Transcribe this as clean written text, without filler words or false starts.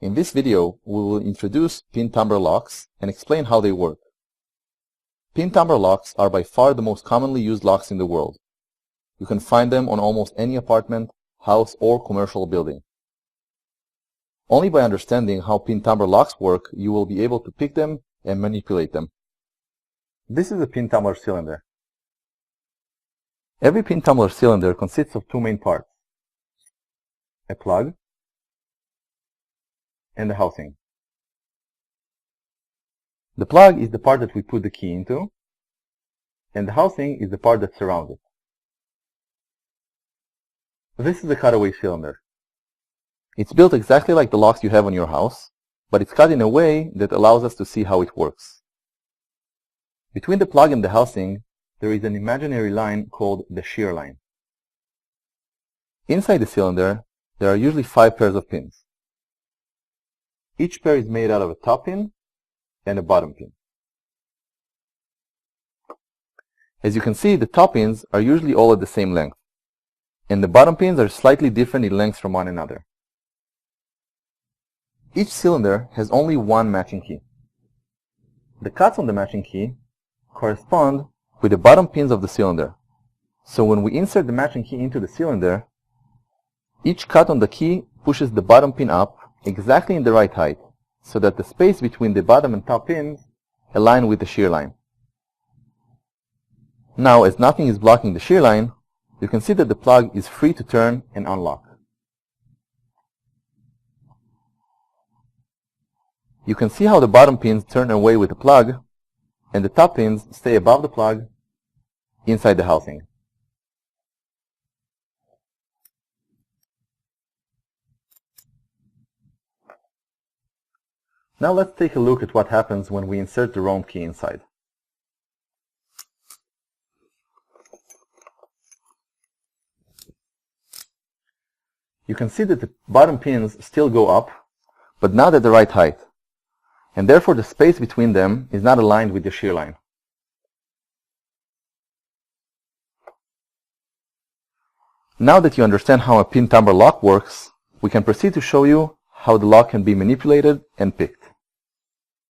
In this video, we will introduce Pin-Tumbler locks and explain how they work. Pin-Tumbler locks are by far the most commonly used locks in the world. You can find them on almost any apartment, house, or commercial building. Only by understanding how Pin-Tumbler locks work, you will be able to pick them and manipulate them. This is a Pin-Tumbler cylinder. Every Pin-Tumbler cylinder consists of two main parts: a plug and a housing. The plug is the part that we put the key into, and the housing is the part that surrounds it. This is a cutaway cylinder. It's built exactly like the locks you have on your house, but it's cut in a way that allows us to see how it works. Between the plug and the housing, there is an imaginary line called the shear line. Inside the cylinder, there are usually 5 pairs of pins. Each pair is made out of a top pin and a bottom pin. As you can see, the top pins are usually all at the same length, and the bottom pins are slightly different in length from one another. Each cylinder has only one matching key. The cuts on the matching key correspond with the bottom pins of the cylinder. So when we insert the matching key into the cylinder, each cut on the key pushes the bottom pin up exactly in the right height, so that the space between the bottom and top pins align with the shear line. Now, as nothing is blocking the shear line, you can see that the plug is free to turn and unlock. You can see how the bottom pins turn away with the plug, and the top pins stay above the plug inside the housing. Now let's take a look at what happens when we insert the wrong key inside. You can see that the bottom pins still go up, but not at the right height, and therefore the space between them is not aligned with the shear line. Now that you understand how a Pin-Tumbler lock works, we can proceed to show you how the lock can be manipulated and picked.